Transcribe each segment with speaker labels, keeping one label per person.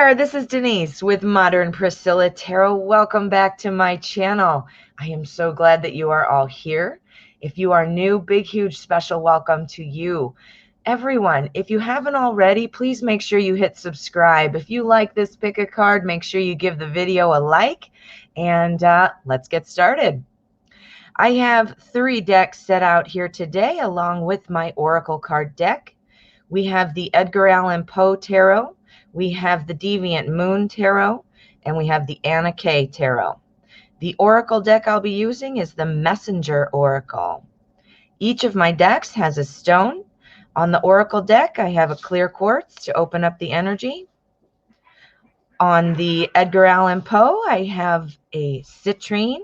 Speaker 1: there, this is Denise with Modern Priscilla Tarot. Welcome back to my channel. I am so glad that you are all here. If you are new, big, huge, special welcome to you. Everyone, if you haven't already, please make sure you hit subscribe. If you like this pick a card, make sure you give the video a like, and let's get started. I have 3 decks set out here today along with my Oracle card deck. We have the Edgar Allan Poe Tarot. We have the Deviant Moon Tarot, and we have the Anna Kay Tarot. The Oracle deck I'll be using is the Messenger Oracle. Each of my decks has a stone. On the Oracle deck, I have a clear quartz to open up the energy. On the Edgar Allan Poe, I have a citrine.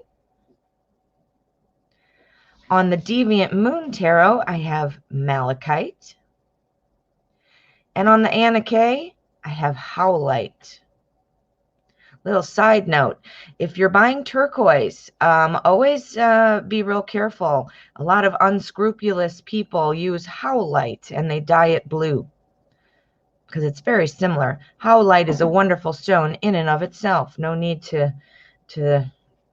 Speaker 1: On the Deviant Moon Tarot, I have malachite. And on the Anna Kay, I have howlite. Little side note, if you're buying turquoise, always be real careful. A lot of unscrupulous people use howlite and they dye it blue because it's very similar. Howlite is a wonderful stone in and of itself. No need to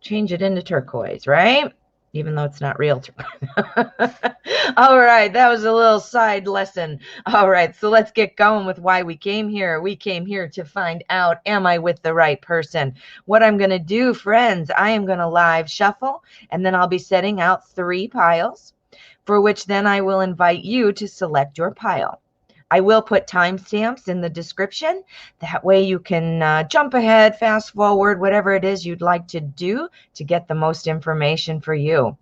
Speaker 1: change it into turquoise, right? Even though it's not real turquoise. All right, that was a little side lesson. All right, so let's get going with why we came here. We came here to find out, am I with the right person? What I'm going to do, friends, I am going to live shuffle, and then I'll be setting out 3 piles, for which then I will invite you to select your pile. I will put timestamps in the description. That way you can jump ahead, fast forward, whatever it is you'd like to do to get the most information for you.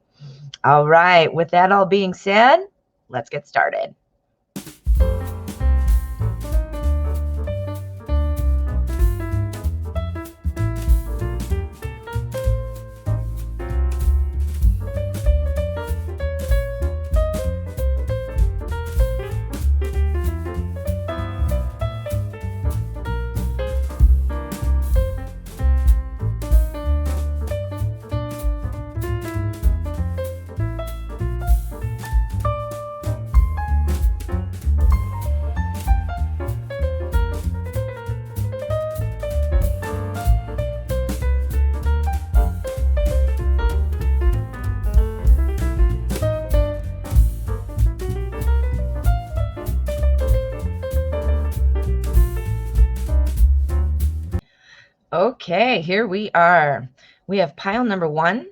Speaker 1: All right, with that all being said, let's get started. Okay, here we are. We have pile number 1,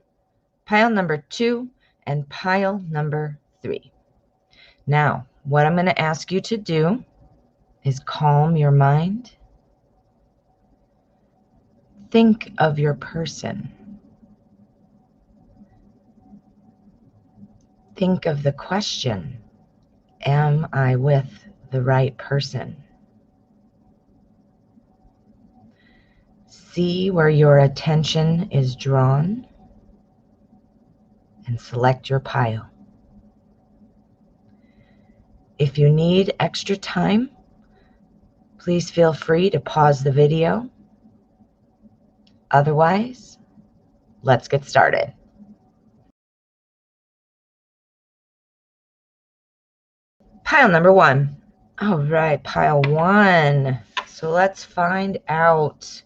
Speaker 1: pile number 2, and pile number 3. Now, what I'm going to ask you to do is calm your mind. Think of your person. Think of the question, am I with the right person? See where your attention is drawn and select your pile. If you need extra time, please feel free to pause the video. Otherwise, let's get started. Pile number 1. All right, pile 1. So let's find out.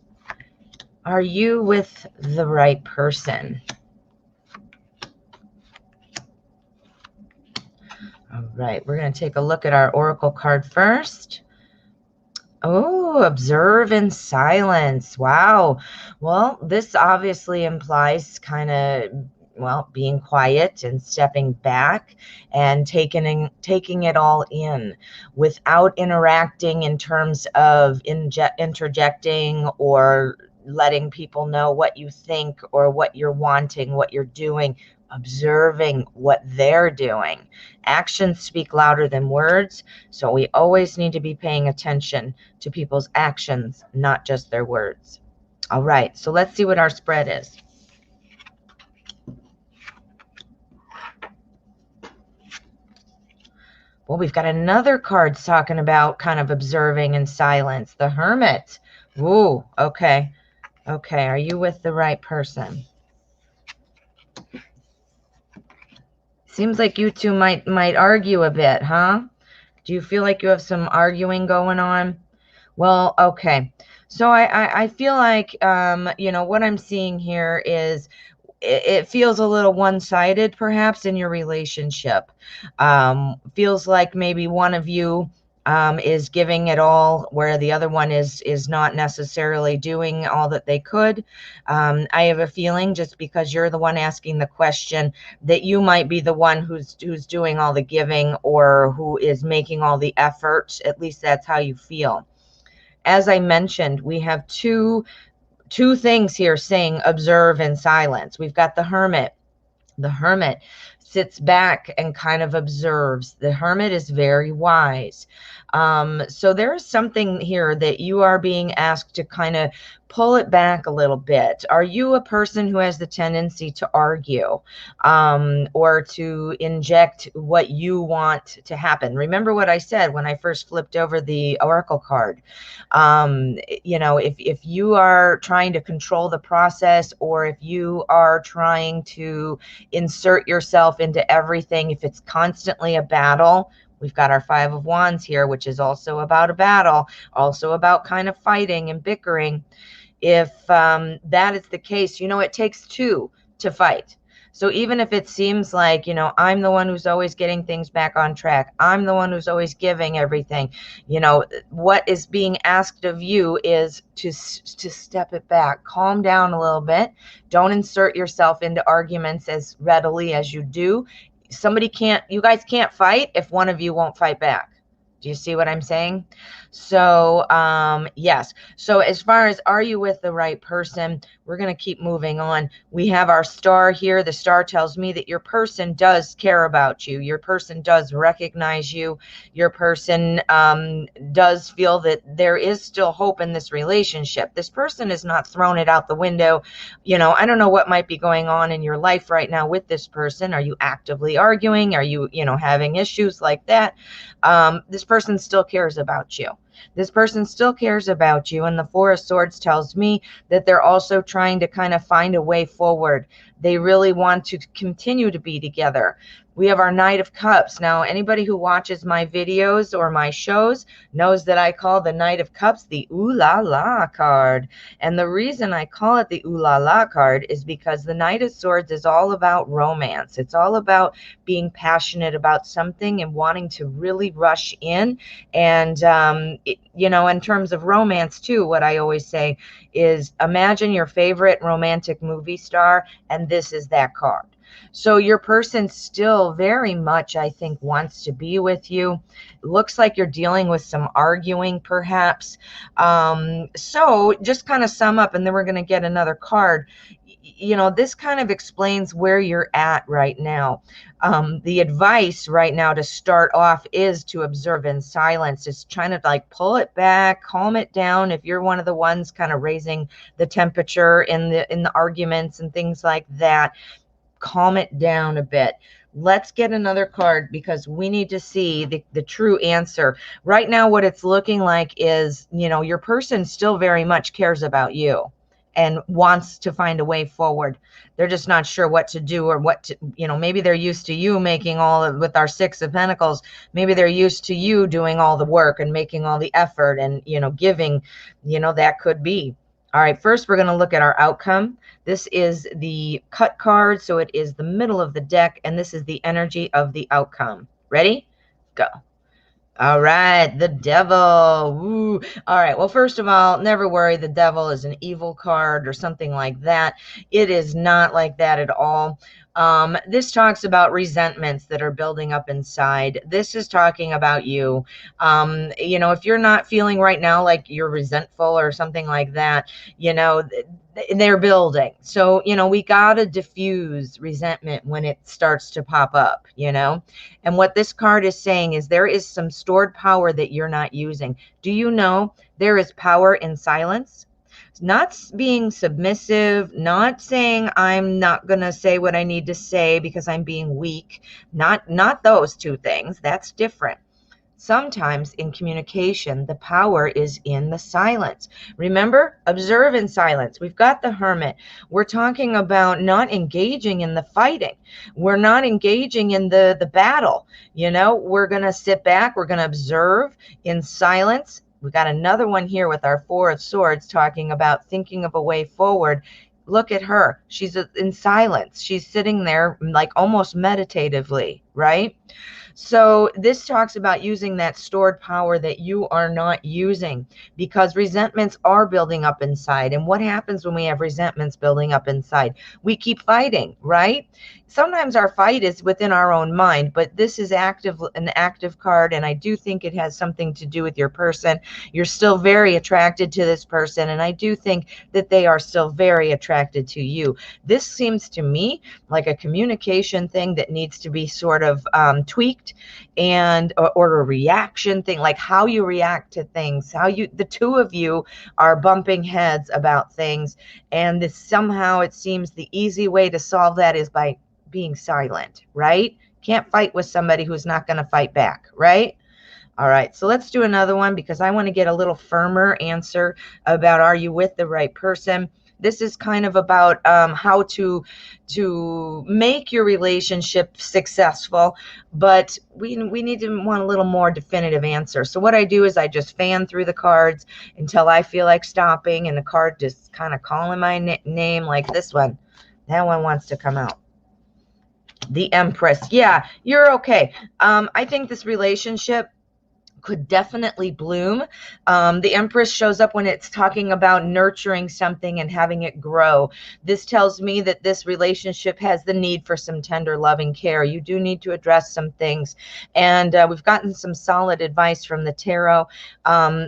Speaker 1: Are you with the right person? All right, we're going to take a look at our Oracle card first. Oh, observe in silence. Wow. Well, this obviously implies kind of, well, being quiet and stepping back and taking it all in without interacting in terms of interjecting or letting people know what you think or what you're wanting, what you're doing, observing what they're doing. Actions speak louder than words, so we always need to be paying attention to people's actions, not just their words. All right, so let's see what our spread is. Well, we've got another card talking about kind of observing in silence, the Hermit. Ooh, okay. Okay, are you with the right person? Seems like you two might argue a bit, huh? Do you feel like you have some arguing going on? Well, okay. So I feel like, what I'm seeing here is it feels a little one-sided perhaps in your relationship. Feels like maybe one of you is giving it all where the other one is not necessarily doing all that they could. I have a feeling, just because you're the one asking the question, that you might be the one who's doing all the giving, or who is making all the effort. At least that's how you feel. As I mentioned, we have two things here saying observe in silence. We've got the Hermit. The Hermit sits back and kind of observes. The Hermit is very wise. So there's something here that you are being asked to kind of pull it back a little bit. Are you a person who has the tendency to argue, or to inject what you want to happen? Remember what I said when I first flipped over the Oracle card. If you are trying to control the process, or if you are trying to insert yourself into everything, if it's constantly a battle. We've got our Five of Wands here, which is also about a battle, also about kind of fighting and bickering. If that is the case, it takes two to fight. So even if it seems like, I'm the one who's always getting things back on track, I'm the one who's always giving everything, what is being asked of you is to step it back, calm down a little bit. Don't insert yourself into arguments as readily as you do. You guys can't fight if one of you won't fight back. Do you see what I'm saying? So, yes. So as far as, are you with the right person? We're going to keep moving on. We have our star here. The star tells me that your person does care about you. Your person does recognize you. Your person does feel that there is still hope in this relationship. This person has not thrown it out the window. I don't know what might be going on in your life right now with this person. Are you actively arguing? Are you, having issues like that? This person still cares about you. This person still cares about you. And the Four of Swords tells me that they're also trying to kind of find a way forward. They really want to continue to be together. We have our Knight of Cups. Now, anybody who watches my videos or my shows knows that I call the Knight of Cups the Ooh La La card. And the reason I call it the Ooh La La card is because the Knight of Swords is all about romance. It's all about being passionate about something and wanting to really rush in. And, in terms of romance too, what I always say is, imagine your favorite romantic movie star, and this is that card. So your person still very much, I think, wants to be with you. Looks like you're dealing with some arguing, perhaps. So just kind of sum up, and then we're going to get another card. This kind of explains where you're at right now. The advice right now to start off is to observe in silence. It's trying to pull it back, calm it down. If you're one of the ones kind of raising the temperature in the arguments and things like that, calm it down a bit. Let's get another card, because we need to see the true answer. Right now, what it's looking like is, your person still very much cares about you and wants to find a way forward. They're just not sure what to do, or maybe they're used to you making with our Six of Pentacles, maybe they're used to you doing all the work and making all the effort and, giving, that could be. All right, first we're going to look at our outcome. This is the cut card, so it is the middle of the deck, and this is the energy of the outcome. Ready? Go. All right, the Devil. Ooh. All right, well, first of all, never worry. The Devil is an evil card or something like that. It is not like that at all. This talks about resentments that are building up inside. This is talking about you. If you're not feeling right now like you're resentful or something like that, they're building. So, we got to diffuse resentment when it starts to pop up, And what this card is saying is there is some stored power that you're not using. Do you know there is power in silence? Not being submissive, not saying I'm not going to say what I need to say because I'm being weak. Not those two things. That's different. Sometimes in communication, the power is in the silence. Remember, observe in silence. We've got the Hermit. We're talking about not engaging in the fighting. We're not engaging in the battle. We're going to sit back. We're going to observe in silence. We got another one here with our Four of Swords talking about thinking of a way forward. Look at her. She's in silence. She's sitting there like almost meditatively, right? So this talks about using that stored power that you are not using, because resentments are building up inside. And what happens when we have resentments building up inside? We keep fighting, right? Sometimes our fight is within our own mind, but this is an active card, and I do think it has something to do with your person. You're still very attracted to this person, and I do think that they are still very attracted to you. This seems to me like a communication thing that needs to be sort of tweaked, and or a reaction thing, like how you react to things, how the two of you are bumping heads about things, and this somehow it seems the easy way to solve that is by being silent, right? Can't fight with somebody who's not going to fight back, right? All right, so let's do another one, because I want to get a little firmer answer about, are you with the right person? This is kind of about how to make your relationship successful, but we need to want a little more definitive answer. So what I do is I just fan through the cards until I feel like stopping, and the card just kind of calling my name, like this one. That one wants to come out. The Empress. Yeah, you're okay. I think this relationship could definitely bloom. The Empress shows up when it's talking about nurturing something and having it grow. This tells me that this relationship has the need for some tender, loving care. You do need to address some things. And we've gotten some solid advice from the tarot.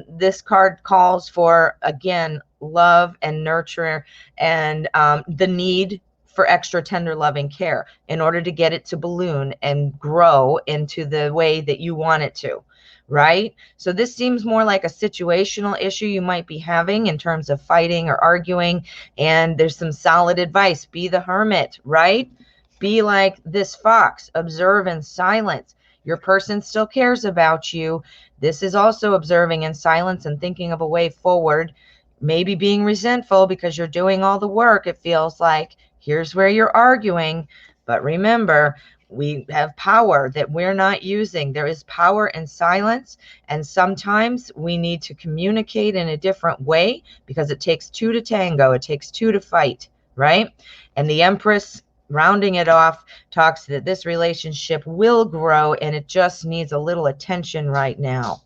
Speaker 1: This card calls for, again, love and nurture, and the need for extra tender, loving care in order to get it to balloon and grow into the way that you want it to. Right? So this seems more like a situational issue you might be having in terms of fighting or arguing. And there's some solid advice. Be the hermit, right? Be like this fox. Observe in silence. Your person still cares about you. This is also observing in silence and thinking of a way forward. Maybe being resentful because you're doing all the work. It feels like here's where you're arguing. But remember, we have power that we're not using. There is power in silence, and sometimes we need to communicate in a different way, because it takes two to tango. It takes two to fight, right? And the Empress, rounding it off, talks that this relationship will grow, and it just needs a little attention right now.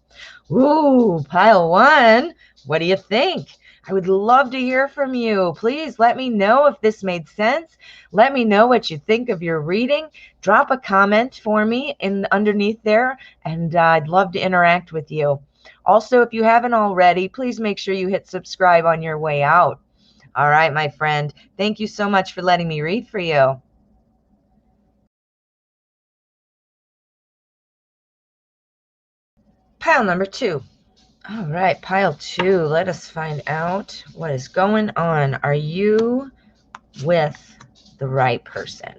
Speaker 1: Ooh, pile one. What do you think? I would love to hear from you. Please let me know if this made sense. Let me know what you think of your reading. Drop a comment for me underneath there, and I'd love to interact with you. Also, if you haven't already, please make sure you hit subscribe on your way out. All right, my friend. Thank you so much for letting me read for you. Pile number 2. All right, pile 2. Let us find out what is going on. Are you with the right person?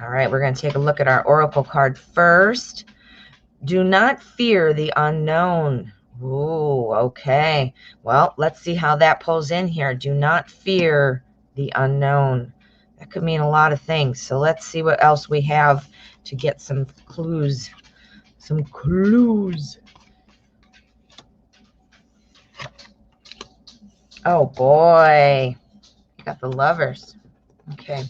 Speaker 1: All right, we're going to take a look at our oracle card first. Do not fear the unknown. Ooh, okay. Well, let's see how that pulls in here. Do not fear the unknown. That could mean a lot of things. So let's see what else we have to get some clues. Some clues. Oh, boy. You got the Lovers. Okay.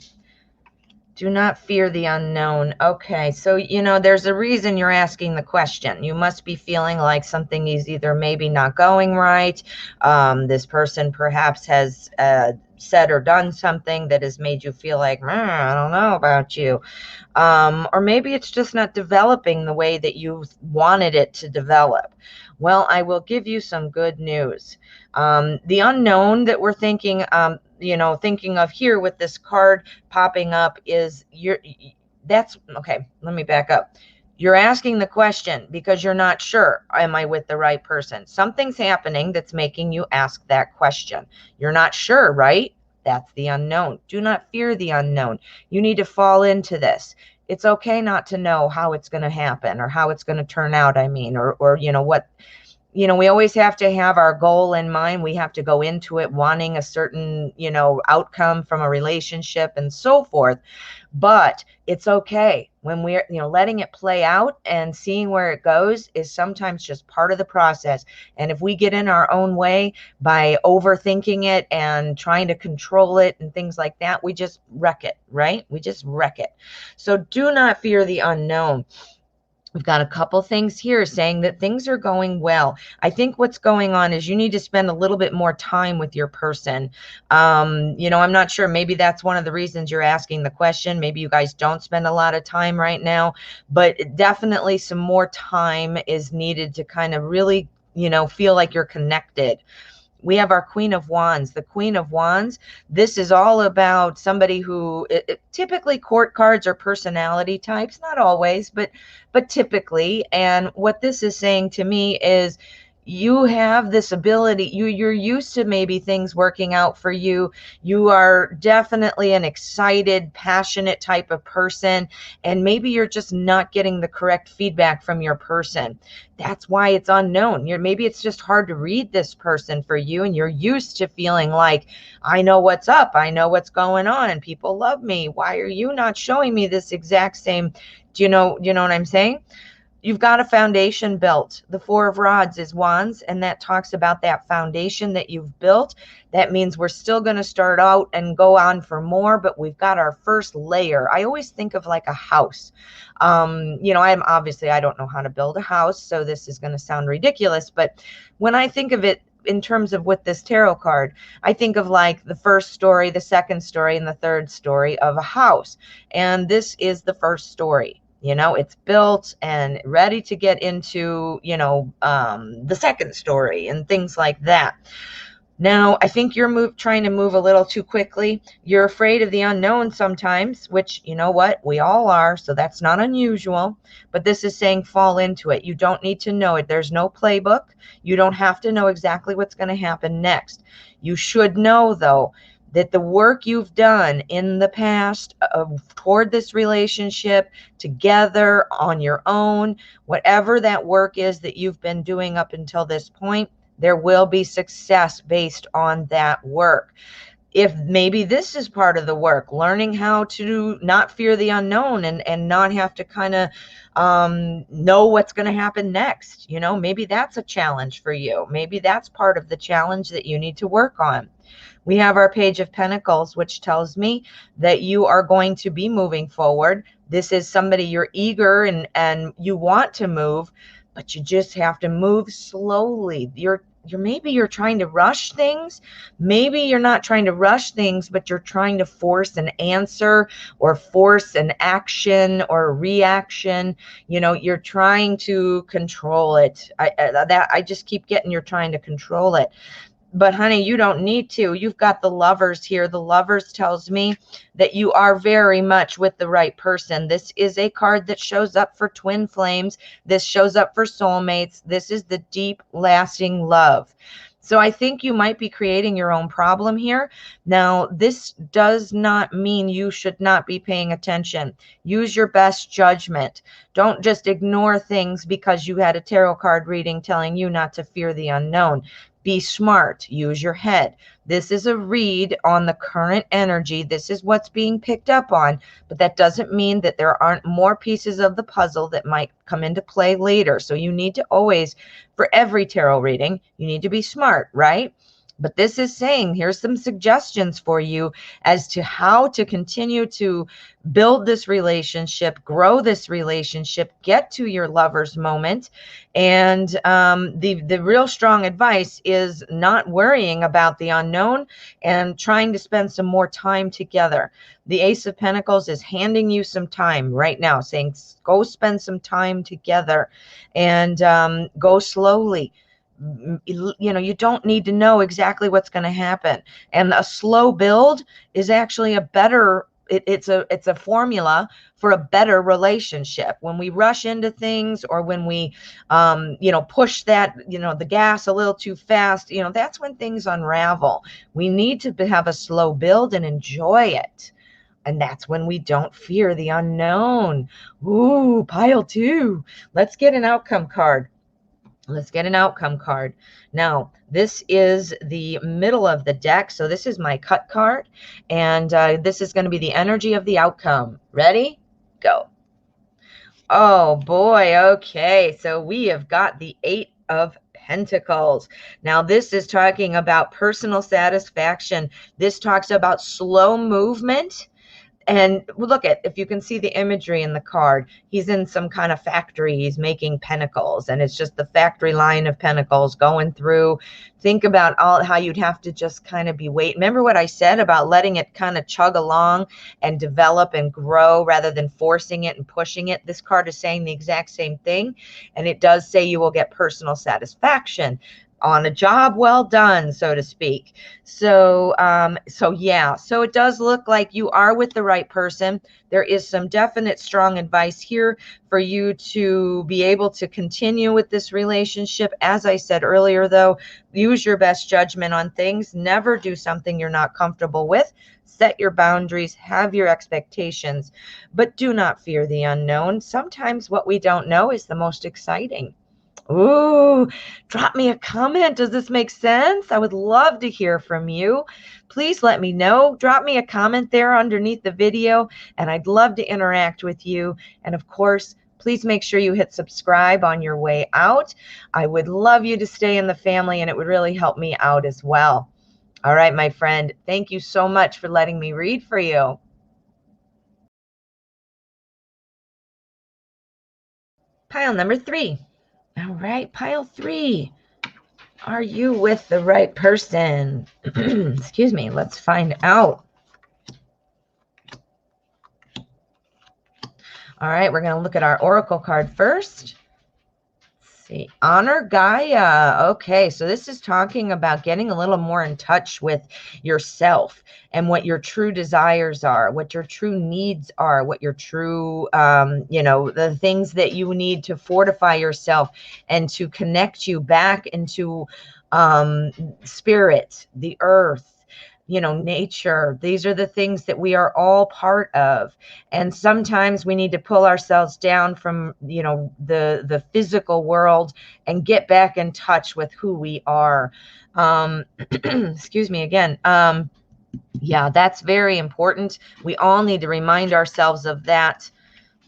Speaker 1: Do not fear the unknown. Okay, so, there's a reason you're asking the question. You must be feeling like something is either maybe not going right. This person perhaps has said or done something that has made you feel like, I don't know about you. Or maybe it's just not developing the way that you wanted it to develop. Well, I will give you some good news. The unknown that we're thinking of here with this card popping up is okay, let me back up. You're asking the question because you're not sure, am I with the right person? Something's happening that's making you ask that question. You're not sure, right? That's the unknown. Do not fear the unknown. You need to fall into this. It's okay not to know how it's going to happen or how it's going to turn out, or what we always have to have our goal in mind. We have to go into it wanting a certain, outcome from a relationship and so forth. But it's okay when we're, letting it play out and seeing where it goes is sometimes just part of the process. And if we get in our own way by overthinking it and trying to control it and things like that, we just wreck it, right? We just wreck it. So do not fear the unknown. We've got a couple things here saying that things are going well. I think what's going on is you need to spend a little bit more time with your person. I'm not sure. Maybe that's one of the reasons you're asking the question. Maybe you guys don't spend a lot of time right now, but definitely some more time is needed to kind of really, feel like you're connected. We have our Queen of Wands. The Queen of Wands, this is all about somebody who typically court cards are personality types, not always, but typically. And what this is saying to me is you have this ability, you're used to maybe things working out for you. You are definitely an excited, passionate type of person, and maybe you're just not getting the correct feedback from your person. That's why it's unknown. Maybe it's just hard to read this person for you, and you're used to feeling like, I know what's up, I know what's going on, people love me. Why are you not showing me this exact same? Do you know what I'm saying? You've got a foundation built. The Four of Rods is Wands, and that talks about that foundation that you've built. That means we're still going to start out and go on for more, but we've got our first layer. I always think of like a house. I don't know how to build a house, so this is going to sound ridiculous, but when I think of it in terms of with this tarot card, I think of like the first story, the second story, and the third story of a house. And this is the first story. It's built and ready to get into, the second story and things like that. Now, I think you're trying to move a little too quickly. You're afraid of the unknown sometimes, which, you know what, we all are, so that's not unusual. But this is saying fall into it. You don't need to know it. There's no playbook. You don't have to know exactly what's going to happen next. You should know, though, that the work you've done in the past toward this relationship, together, on your own, whatever that work is that you've been doing up until this point, there will be success based on that work. If maybe this is part of the work, learning how to not fear the unknown and not have to kind of know what's going to happen next. Maybe that's a challenge for you. Maybe that's part of the challenge that you need to work on. We have our Page of Pentacles, which tells me that you are going to be moving forward. This is somebody you're eager and you want to move, but you just have to move slowly. Maybe you're trying to rush things. Maybe you're not trying to rush things, but you're trying to force an answer or force an action or reaction. You're trying to control it. I just keep getting you're trying to control it. But honey, you don't need to. You've got the Lovers here. The Lovers tells me that you are very much with the right person. This is a card that shows up for twin flames. This shows up for soulmates. This is the deep, lasting love. So I think you might be creating your own problem here. Now, this does not mean you should not be paying attention. Use your best judgment. Don't just ignore things because you had a tarot card reading telling you not to fear the unknown. Be smart. Use your head. This is a read on the current energy. This is what's being picked up on, but that doesn't mean that there aren't more pieces of the puzzle that might come into play later. So you need to always, for every tarot reading, you need to be smart, right? But this is saying, here's some suggestions for you as to how to continue to build this relationship, grow this relationship, get to your lover's moment. And the real strong advice is not worrying about the unknown and trying to spend some more time together. The Ace of Pentacles is handing you some time right now, saying, go spend some time together and go slowly. You don't need to know exactly what's going to happen. And a slow build is actually a better, it's a formula for a better relationship. When we rush into things or when we, push that, the gas a little too fast, that's when things unravel. We need to have a slow build and enjoy it. And that's when we don't fear the unknown. Ooh, pile two. Let's get an outcome card. Let's get an outcome card. Now, this is the middle of the deck, so this is my cut card, and this is going to be the energy of the outcome. Ready? Go. Oh boy, okay, so we have got the Eight of Pentacles. Now, this is talking about personal satisfaction. This talks about slow movement. And look at, if you can see the imagery in the card, he's in some kind of factory. He's making pentacles, and it's just the factory line of pentacles going through. Think about all how you'd have to just kind of be waiting. Remember what I said about letting it kind of chug along and develop and grow rather than forcing it and pushing it. This card is saying the exact same thing, and it does say you will get personal satisfaction on a job well done, so to speak. So yeah, so it does look like you are with the right person. There is some definite strong advice here for you to be able to continue with this relationship. As I said earlier, though, use your best judgment on things. Never do something you're not comfortable with. Set your boundaries, have your expectations, but do not fear the unknown. Sometimes what we don't know is the most exciting. Ooh, drop me a comment. Does this make sense? I would love to hear from you. Please let me know. Drop me a comment there underneath the video, and I'd love to interact with you. And of course, please make sure you hit subscribe on your way out. I would love you to stay in the family, and it would really help me out as well. All right, my friend, thank you so much for letting me read for you. Pile number 3. All right, pile 3. Are you with the right person? Excuse me. Let's find out. All right, we're going to look at our oracle card first. Let's see. Honor Gaia. Okay, so this is talking about getting a little more in touch with yourself and what your true desires are, what your true needs are, what your true, the things that you need to fortify yourself and to connect you back into spirit, the earth, nature. These are the things that we are all part of. And sometimes we need to pull ourselves down from, the physical world and get back in touch with who we are. Excuse me again. Yeah, that's very important. We all need to remind ourselves of that.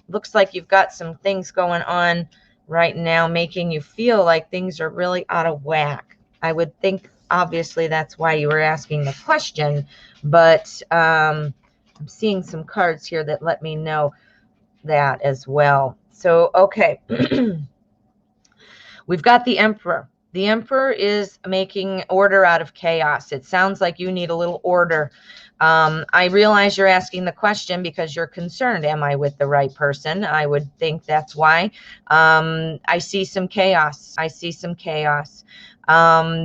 Speaker 1: Looks like you've got some things going on right now making you feel like things are really out of whack. I would think obviously that's why you were asking the question, but I'm seeing some cards here that let me know that as well. So, okay. We've got the Emperor. The Emperor is making order out of chaos. It sounds like you need a little order. I realize you're asking the question because you're concerned. Am I with the right person? I would think that's why. I see some chaos. I see some chaos.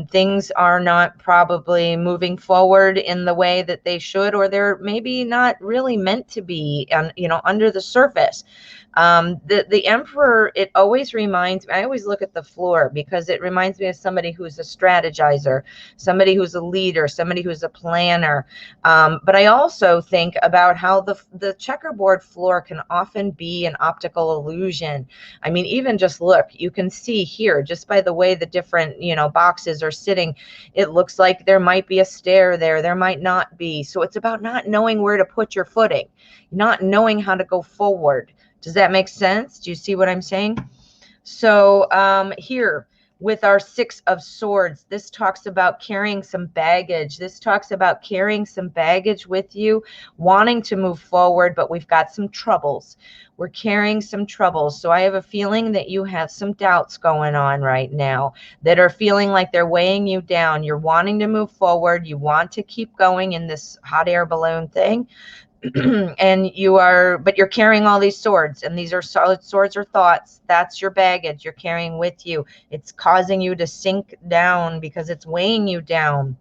Speaker 1: Things are not probably moving forward in the way that they should, or they're maybe not really meant to be, under the surface. The Emperor, it always reminds me, I always look at the floor because it reminds me of somebody who's a strategizer, somebody who's a leader, somebody who's a planner. But I also think about how the checkerboard floor can often be an optical illusion. I mean, even just look, you can see here, just by the way the different, boxes are sitting, it looks like there might be a stair there. There might not be. So it's about not knowing where to put your footing, not knowing how to go forward. Does that make sense? Do you see what I'm saying? So here with our Six of Swords, this talks about carrying some baggage. This talks about carrying some baggage with you, wanting to move forward, but we've got some troubles. We're carrying some troubles. So I have a feeling that you have some doubts going on right now that are feeling like they're weighing you down. You're wanting to move forward. You want to keep going in this hot air balloon thing. And but you're carrying all these swords, and these are solid swords or thoughts. That's your baggage you're carrying with you. It's causing you to sink down because it's weighing you down.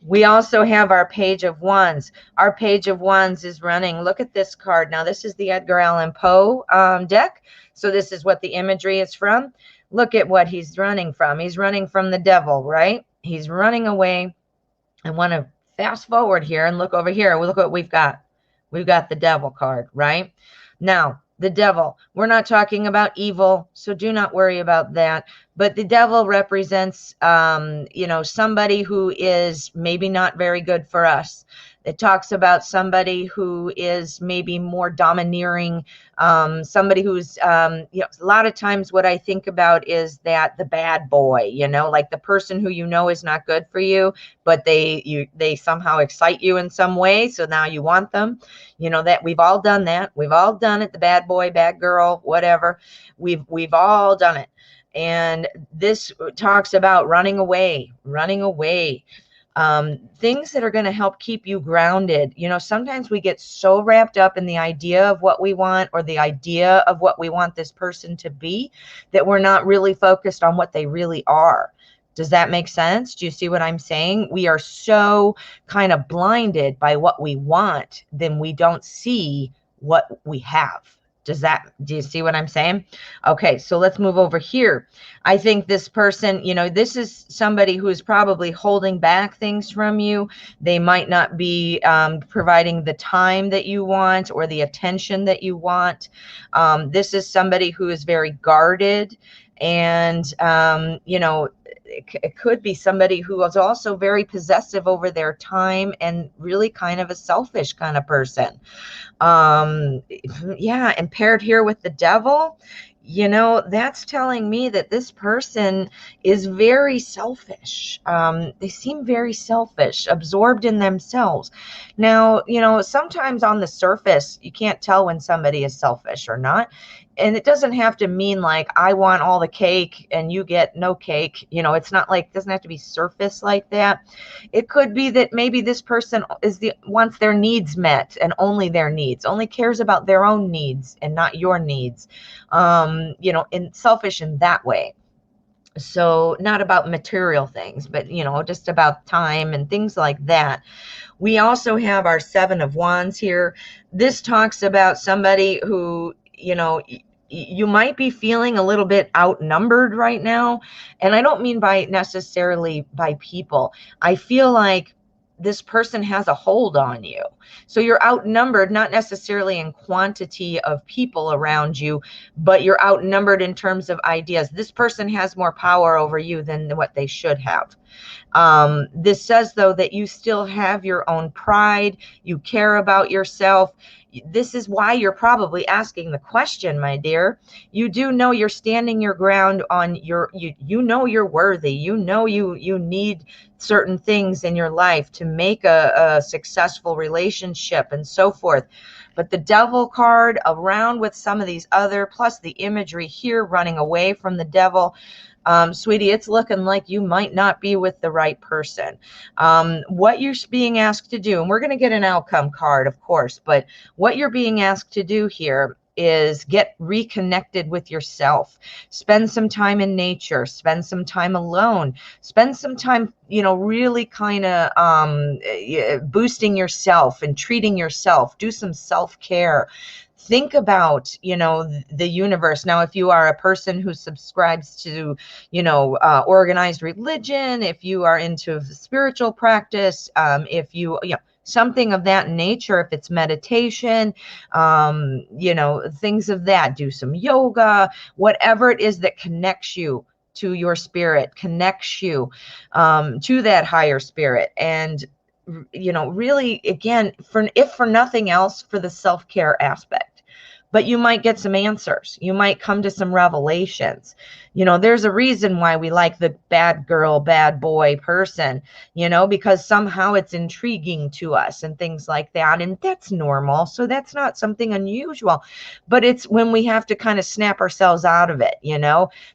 Speaker 1: We also have our Page of Wands. Our Page of Wands is running. Look at this card. Now, this is the Edgar Allan Poe deck. So this is what the imagery is from. Look at what he's running from. He's running from the devil, right? He's running away. I want to fast forward here and look over here. Look what we've got. We've got the devil card, right? Now, the devil, we're not talking about evil, so do not worry about that. But the devil represents, somebody who is maybe not very good for us. It talks about somebody who is maybe more domineering, somebody who's, a lot of times what I think about is that the bad boy, like the person who is not good for you, but they somehow excite you in some way. So now you want them, that we've all done that. We've all done it. The bad boy, bad girl, whatever. We've all done it. And this talks about running away, things that are going to help keep you grounded. Sometimes we get so wrapped up in the idea of what we want, or the idea of what we want this person to be, that we're not really focused on what they really are. Does that make sense? Do you see what I'm saying? We are so kind of blinded by what we want, then we don't see what we have. Do you see what I'm saying? Okay, so let's move over here. I think this person, this is somebody who is probably holding back things from you. They might not be providing the time that you want or the attention that you want. This is somebody who is very guarded, and, it could be somebody who is also very possessive over their time and really kind of a selfish kind of person. And paired here with the devil, that's telling me that this person is very selfish. They seem very selfish, absorbed in themselves. Now, sometimes on the surface, you can't tell when somebody is selfish or not. And it doesn't have to mean like, I want all the cake and you get no cake. It's not like, it doesn't have to be surface like that. It could be that maybe this person wants their needs met, and only their needs, only cares about their own needs and not your needs. And selfish in that way. So not about material things, but, just about time and things like that. We also have our 7 of Wands here. This talks about somebody who, you might be feeling a little bit outnumbered right now. And I don't mean necessarily by people. I feel like this person has a hold on you. So you're outnumbered, not necessarily in quantity of people around you, but you're outnumbered in terms of ideas. This person has more power over you than what they should have. This says, though, that you still have your own pride. You care about yourself. This is why you're probably asking the question, my dear. You do know you're standing your ground on you're worthy. You need certain things in your life to make a successful relationship and so forth. But the devil card around with some of these other, plus the imagery here, running away from the devil, sweetie, it's looking like you might not be with the right person. What you're being asked to do, and we're going to get an outcome card, of course, but what you're being asked to do here is get reconnected with yourself. Spend some time in nature, spend some time alone, spend some time, really kind of boosting yourself and treating yourself. Do some self-care. Think about, the universe. Now, if you are a person who subscribes to, organized religion, if you are into spiritual practice, if you, something of that nature, if it's meditation, things of that, do some yoga, whatever it is that connects you to your spirit, connects you to that higher spirit. And, really, again, if for nothing else, for the self-care aspect. But you might get some answers. You might come to some revelations. There's a reason why we like the bad girl, bad boy person, because somehow it's intriguing to us and things like that. And that's normal. So that's not something unusual. But it's when we have to kind of snap ourselves out of it,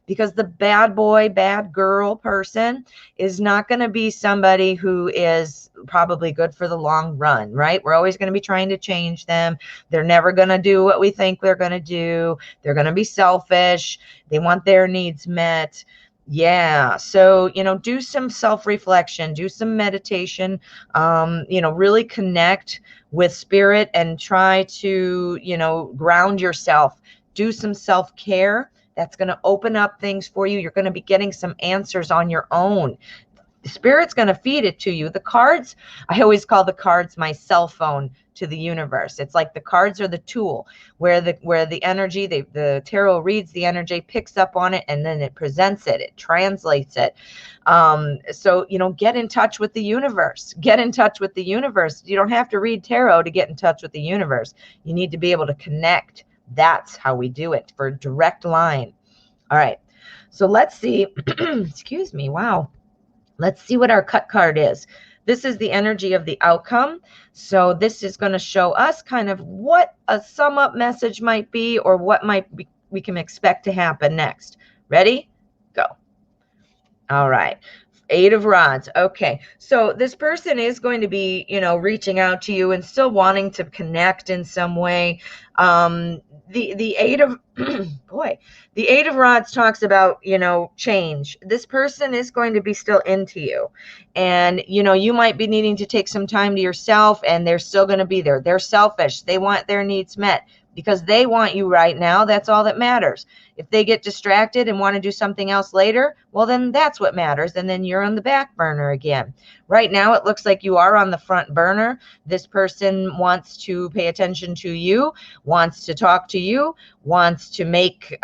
Speaker 1: because the bad boy, bad girl person is not going to be somebody who is probably good for the long run, right? We're always going to be trying to change them. They're never going to do what we think they're going to do. They're going to be selfish. They want their needs met. Yeah. So, do some self-reflection, do some meditation, really connect with spirit and try to, ground yourself. Do some self-care. That's going to open up things for you. You're going to be getting some answers on your own. Spirit's going to feed it to you. The cards, I always call the cards my cell phone to the universe. It's like the cards are the tool where the energy, the tarot reads the energy, picks up on it, and then it presents it, it translates it. So, get in touch with the universe. Get in touch with the universe. You don't have to read tarot to get in touch with the universe. You need to be able to connect. That's how we do it, for a direct line. All right. So let's see. Excuse me. Wow. Let's see what our cut card is. This is the energy of the outcome. So this is going to show us kind of what a sum up message might be, or what we can expect to happen next. Ready? Go. All right. 8 of Rods. Okay. So this person is going to be, reaching out to you and still wanting to connect in some way. The 8 of the 8 of Rods talks about, change. This person is going to be still into you, and you might be needing to take some time to yourself, and they're still going to be there. They're selfish. They want their needs met because they want you right now. That's all that matters. If they get distracted and want to do something else later, well, then that's what matters. And then you're on the back burner again. Right now, it looks like you are on the front burner. This person wants to pay attention to you, wants to talk to you, wants to make,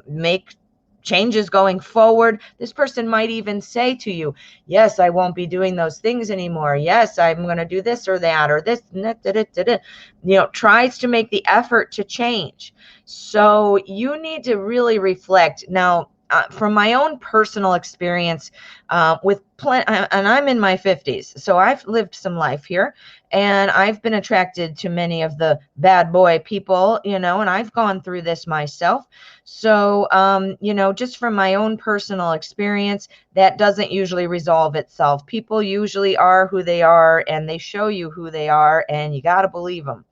Speaker 1: make changes going forward. This person might even say to you, yes, I won't be doing those things anymore. Yes, I'm going to do this or that or this. Tries to make the effort to change. So you need to really reflect. Now, from my own personal experience and I'm in my 50s, so I've lived some life here, and I've been attracted to many of the bad boy people, and I've gone through this myself. So, just from my own personal experience, that doesn't usually resolve itself. People usually are who they are, and they show you who they are, and you got to believe them.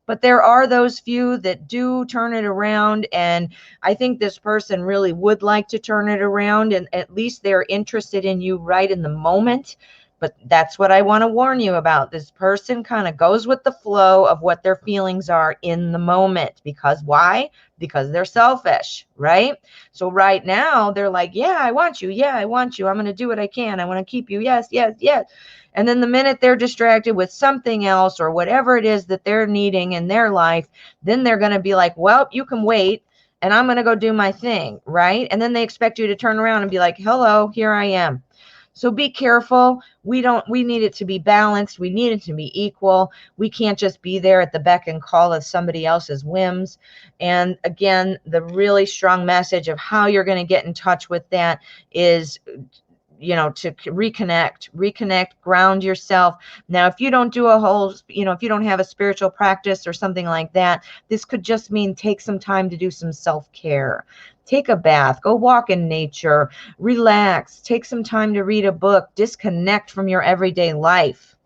Speaker 1: But there are those few that do turn it around, and I think this person really would like to turn it around, and at least they're interested in you right in the moment. But that's what I want to warn you about. This person kind of goes with the flow of what their feelings are in the moment. Because why? Because they're selfish, right? So right now they're like, yeah, I want you. Yeah, I want you. I'm going to do what I can. I want to keep you. Yes, yes, yes. And then the minute they're distracted with something else or whatever it is that they're needing in their life, then they're going to be like, well, you can wait, and I'm going to go do my thing, right? And then they expect you to turn around and be like, hello, here I am. So be careful. We need it to be balanced. We need it to be equal. We can't just be there at the beck and call of somebody else's whims. And again, the really strong message of how you're going to get in touch with that is, to reconnect, ground yourself. Now, if you don't do if you don't have a spiritual practice or something like that, this could just mean take some time to do some self-care. Take a bath, go walk in nature, relax, take some time to read a book, disconnect from your everyday life.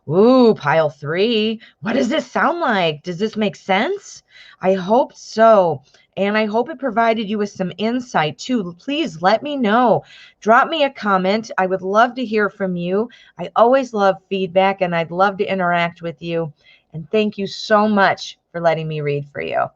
Speaker 1: Ooh, pile 3. What does this sound like? Does this make sense? I hope so. And I hope it provided you with some insight too. Please let me know. Drop me a comment. I would love to hear from you. I always love feedback, and I'd love to interact with you. And thank you so much for letting me read for you.